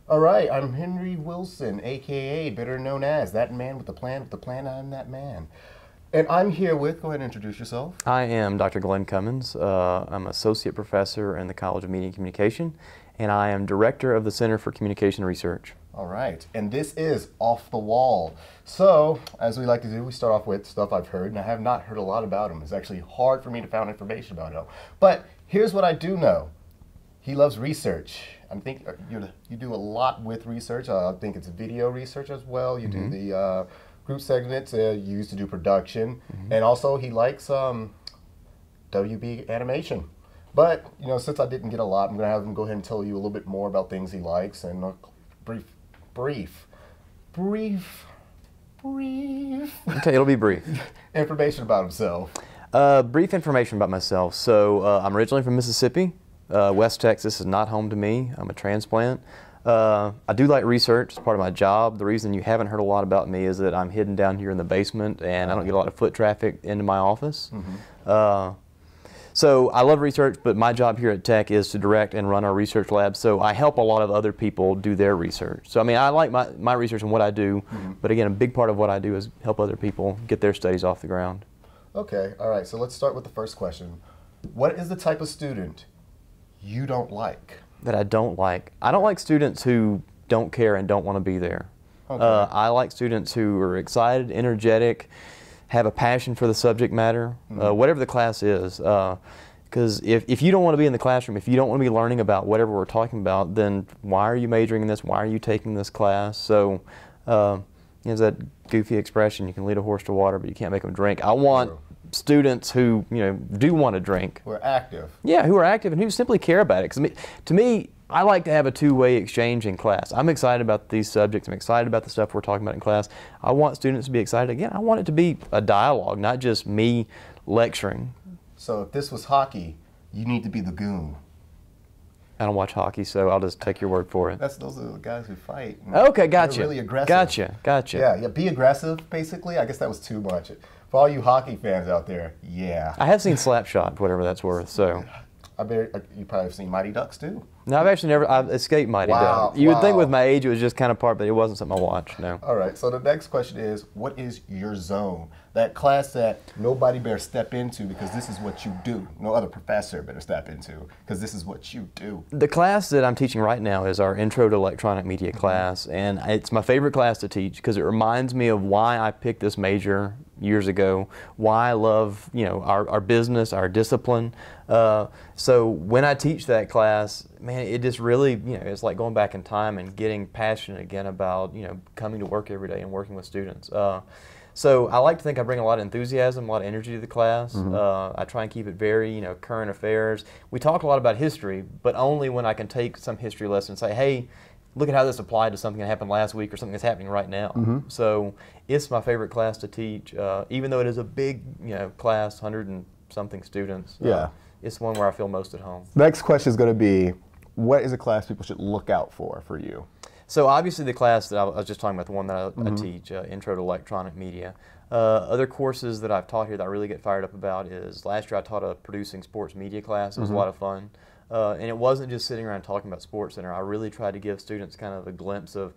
All right, I'm Henry Wilson, aka better known as that man with the plan, I'm that man. And I'm here with, go ahead and introduce yourself. I am Dr. Cummins. I'm Associate Professor in the College of Media and Communication, and I am Director of the Center for Communication Research. All right, and this is Off the Wall. So, as we like to do, we start off with stuff I've heard, and I have not heard a lot about him. It's actually hard for me to find information about him. But here's what I do know. He loves research. I think you do a lot with research. I think it's video research as well. You do the group segments you use to do production. And also he likes WB animation. But, you know, since I didn't get a lot, I'm going to have him go ahead and tell you a little bit more about things he likes and brief. Okay, it'll be brief. Information about himself. Brief information about myself. So I'm originally from Mississippi. West Texas is not home to me. I'm a transplant. I do like research. It's part of my job. The reason you haven't heard a lot about me is that I'm hidden down here in the basement and I don't get a lot of foot traffic into my office. So I love research, but my job here at Tech is to direct and run our research lab. So I help a lot of other people do their research. So I mean, I like my research and what I do, but again, a big part of what I do is help other people get their studies off the ground. Okay, all right, so let's start with the first question. What is the type of student you don't like? That I don't like? I don't like students who don't care and don't want to be there. Okay. I like students who are excited, energetic, have a passion for the subject matter, whatever the class is. Because if you don't want to be in the classroom, if you don't want to be learning about whatever we're talking about, then why are you majoring in this? Why are you taking this class? So there's that goofy expression, you can lead a horse to water, but you can't make them drink. I want students who do want to drink. Who are active. Yeah, who are active and who simply care about it. Because to me, I like to have a two-way exchange in class. I'm excited about these subjects. I'm excited about the stuff we're talking about in class. I want students to be excited. Again, I want it to be a dialogue, not just me lecturing. So if this was hockey, you need to be the goon. I don't watch hockey, so I'll just take your word for it. Those are the guys who fight. Okay, gotcha. They're really aggressive. Gotcha. Yeah, be aggressive, basically. I guess that was too much. For all you hockey fans out there, yeah. I have seen Slapshot, whatever that's worth, so. I bet you probably have seen Mighty Ducks, too. No, I've escaped Mighty Ducks. You would think with my age it was just kind of part, but it wasn't something I watched, no. All right, so the next question is, what is your zone? That class that nobody better step into because this is what you do. No other professor better step into because this is what you do. The class that I'm teaching right now is our Intro to Electronic Media class, and it's my favorite class to teach because it reminds me of why I picked this major years ago, why I love our business, our discipline. So when I teach that class, man, it just really, it's like going back in time and getting passionate again about, coming to work every day and working with students. So I like to think I bring a lot of enthusiasm, a lot of energy to the class. I try and keep it very, current affairs. We talk a lot about history, but only when I can take some history lesson and say, hey, look at how this applied to something that happened last week or something that's happening right now. So it's my favorite class to teach, even though it is a big, class, 100 and something students. Yeah. It's one where I feel most at home. Next question is going to be, what is a class people should look out for you? So obviously the class that I was just talking about, the one that I teach, Intro to Electronic Media. Other courses that I've taught here that I really get fired up about is, last year I taught a producing sports media class. It was a lot of fun. And it wasn't just sitting around talking about Sports Center. I really tried to give students kind of a glimpse of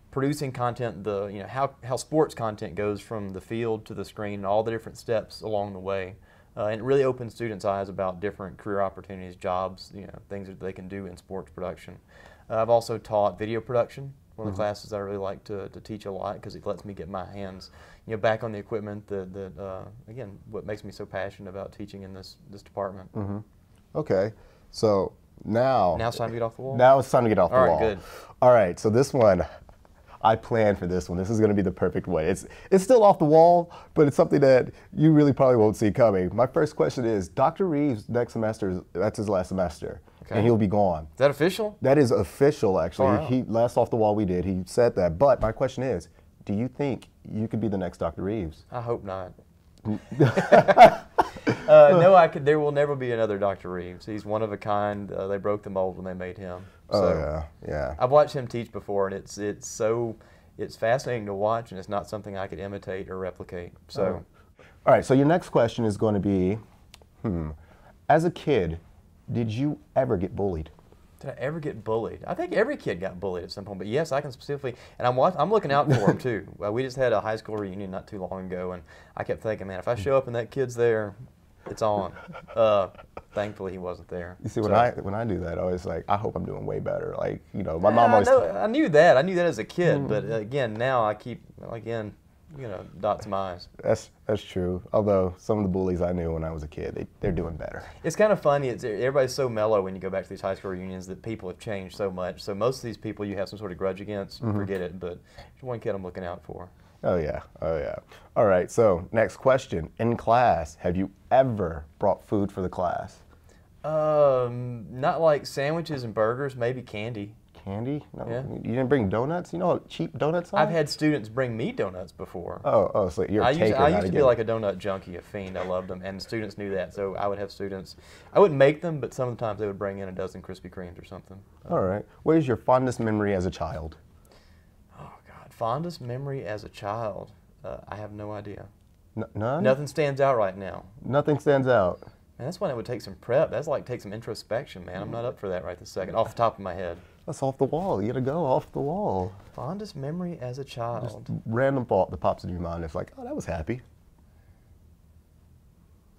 producing content, how sports content goes from the field to the screen and all the different steps along the way. And it really opened students' eyes about different career opportunities, jobs, things that they can do in sports production. I've also taught video production, one of the classes I really like to teach a lot because it lets me get my hands back on the equipment that again, what makes me so passionate about teaching in this department. Okay, so now it's time to get off the wall? Now it's time to get off the wall. All right, good. All right, so this one, I planned for this one. This is going to be the perfect way. It's still off the wall, but it's something that you really probably won't see coming. My first question is, Dr. Reeves next semester, that's his last semester. Okay. And he'll be gone. Is that official? That is official, actually. Oh, wow. Last off the wall we did, he said that. But my question is, do you think you could be the next Dr. Reeves? I hope not. No, there will never be another Dr. Reeves. He's one of a kind. They broke the mold when they made him. So, yeah. I've watched him teach before, and it's fascinating to watch, and it's not something I could imitate or replicate. So, all right. So your next question is going to be, as a kid, did you ever get bullied? Did I ever get bullied? I think every kid got bullied at some point, but yes, I can specifically, and I'm looking out for them too. We just had a high school reunion not too long ago, and I kept thinking, man, if I show up and that kid's there, it's on. Thankfully, he wasn't there. You see, when I do that, I always like, I hope I'm doing way better. Like, you know, my mom always. I knew that as a kid, but again, now I keep dots my eyes. That's true. Although some of the bullies I knew when I was a kid, they're doing better. It's kind of funny. Everybody's so mellow when you go back to these high school reunions that people have changed so much. So most of these people you have some sort of grudge against, forget it. But there's one kid I'm looking out for. Oh yeah, oh yeah. All right. So next question: in class, have you ever brought food for the class? Not like sandwiches and burgers. Maybe candy. Candy? No, yeah. You didn't bring donuts? You know how cheap donuts are? I've had students bring me donuts before. Oh, so you're a taker. I used to be like a donut junkie, a fiend. I loved them, and students knew that. So I would have students. I wouldn't make them, but sometimes they would bring in a dozen Krispy Kremes or something. All right. What is your fondest memory as a child? Oh God, fondest memory as a child. I have no idea. None? Nothing stands out right now. Nothing stands out. Man, that's one that would take some prep. That's like take some introspection, man. I'm not up for that right this second, off the top of my head. That's off the wall. You gotta go off the wall. Fondest memory as a child. Just random thought that pops in your mind. It's like, oh, that was happy.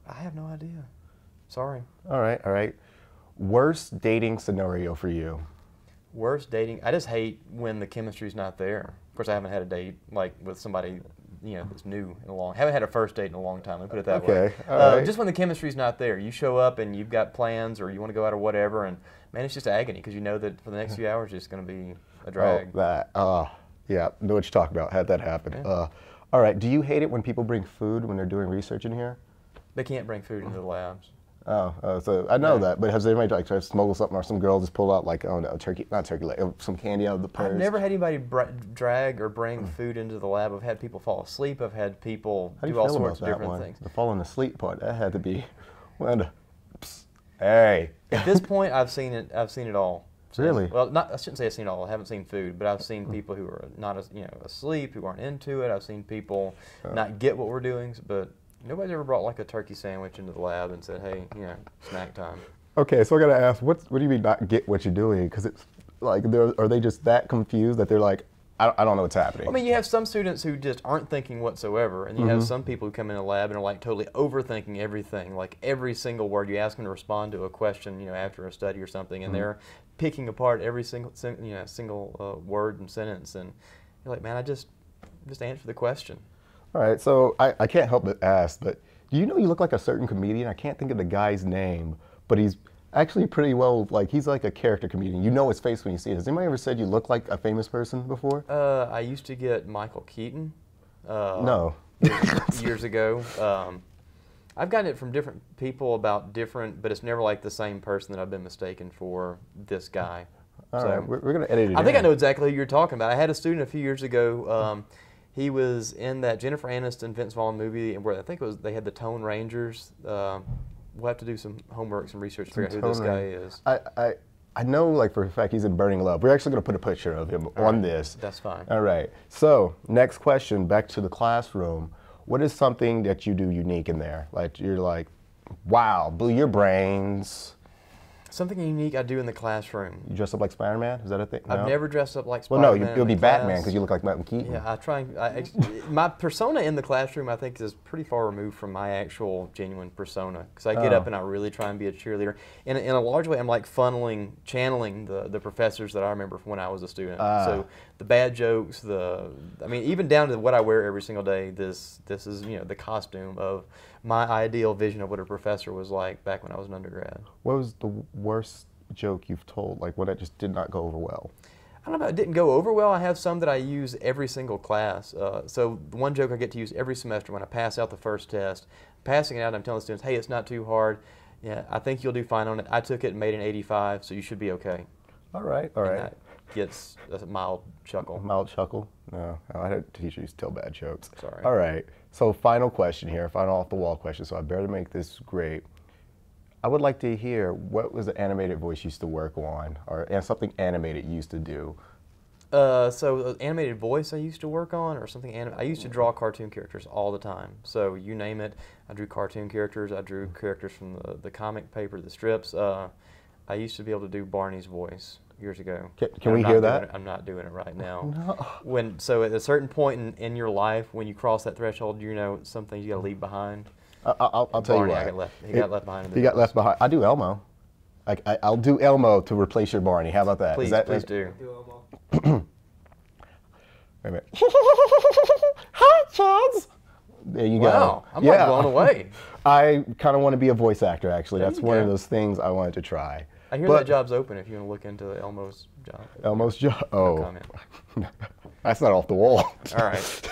I have no idea. Sorry. All right, all right. Worst dating scenario for you? Worst dating? I just hate when the chemistry's not there. Of course, I haven't had a date like with somebody that's new in a long. Haven't had a first date in a long time. Let me put it that way. Okay. All right. Just when the chemistry's not there, you show up and you've got plans or you want to go out or whatever, and man, it's just agony because you know that for the next few hours it's going to be a drag. Yeah, know what you're talking about. Had that happen. Yeah. All right. Do you hate it when people bring food when they're doing research in here? They can't bring food into the labs. So I know that, but has anybody like tried to smuggle something, or some girl just pull out like, oh no, some candy out of the purse? I've never had anybody drag or bring food into the lab. I've had people fall asleep. I've had people do all sorts of different things. The falling asleep part, that had to be, hey. At this point, I've seen it all. Really? Well, I shouldn't say I've seen it all. I haven't seen food, but I've seen people who are not asleep, who aren't into it. I've seen people not get what we're doing, but nobody's ever brought like a turkey sandwich into the lab and said, hey, snack time. Okay, so I gotta ask, what do you mean not get what you're doing? Because it's like, are they just that confused that they're like, I don't know what's happening? I mean, you have some students who just aren't thinking whatsoever, and you have some people who come in the lab and are like totally overthinking everything, like every single word. You ask them to respond to a question, after a study or something, and they're picking apart every single word and sentence, and you're like, man, I just answer the question. All right, so I can't help but ask, but do you know you look like a certain comedian? I can't think of the guy's name, but he's actually pretty well, like, he's like a character comedian. You know his face when you see it. Has anybody ever said you look like a famous person before? I used to get Michael Keaton. No. Years ago. I've gotten it from different people about different, but it's never like the same person that I've been mistaken for this guy. All right, we're going to edit it I think I know exactly who you're talking about. I had a student a few years ago. He was in that Jennifer Aniston, Vince Vaughn movie, and where I think they had the Tone Rangers. We'll have to do some homework, some research to figure out who this guy is. I know, like, for a fact he's in Burning Love. We're actually going to put a picture of him on this. That's fine. All right. So, next question, back to the classroom. What is something that you do unique in there? Like, you're like, wow, blew your brains. Something unique I do in the classroom. You dress up like Spider-Man? Is that a thing? No? I've never dressed up like Spider-Man. Well, no, you'll be Batman because you look like Michael Keaton. Yeah, I try. My persona in the classroom, I think, is pretty far removed from my actual genuine persona. Because I get up and I really try and be a cheerleader. In a large way, I'm like channeling the professors that I remember from when I was a student. So the bad jokes, even down to what I wear every single day. This is the costume of my ideal vision of what a professor was like back when I was an undergrad. What was the worst joke you've told, like one that just did not go over well? I don't know, it didn't go over well. I have some that I use every single class. So the one joke I get to use every semester when I pass out the first test, passing it out, I'm telling the students, hey, it's not too hard. Yeah, I think you'll do fine on it. I took it and made an 85, so you should be okay. All right, all right. And that gets a mild chuckle. Mild chuckle? No, I had a teacher used to tell bad jokes. Sorry. All right, so final question here, final off-the-wall question, so I better make this great. I would like to hear, what was the animated voice you used to work on, or something animated you used to do? So animated voice I used to work on, or something I used to draw cartoon characters all the time. So you name it, I drew cartoon characters. I drew characters from the comic paper, the strips. I used to be able to do Barney's voice years ago. Can we hear that? I'm not doing it right now. No. So at a certain point in your life, when you cross that threshold, you know some things you got to leave behind. I'll tell Barney, you he got left behind. He got left behind. I do Elmo. I'll do Elmo to replace your Barney. How about that? Please, please do. Wait a minute. Hi, Chads. There you go. Wow, I'm like blown away. I kind of want to be a voice actor, actually. There That's you one go. of those things I wanted to try. I hear that job's open if you want to look into Elmo's job. Elmo's job? Oh. No comment. That's not off the wall. All right.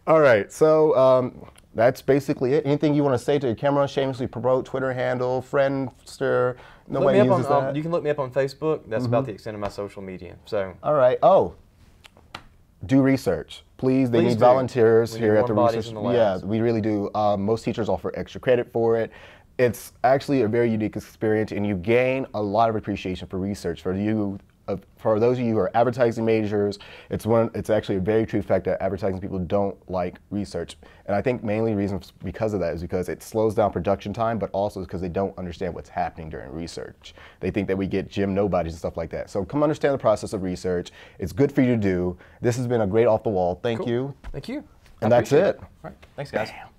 All right, so that's basically it. Anything you want to say to the camera, shamelessly promote, Twitter handle, Friendster? Nobody uses that. You can look me up on Facebook. That's about the extent of my social media. So. All right. Oh, do research. Please, they need volunteers here at the research. Yeah, we really do. Most teachers offer extra credit for it. It's actually a very unique experience, and you gain a lot of appreciation for research. For those of you who are advertising majors, it's actually a very true fact that advertising people don't like research. And I think mainly reason because of that is because it slows down production time, but also because they don't understand what's happening during research. They think that we get gym nobodies and stuff like that. So come understand the process of research. It's good for you to do. This has been a great off the wall. Thank you. Thank you. And that's it. All right. Thanks, guys. Bam.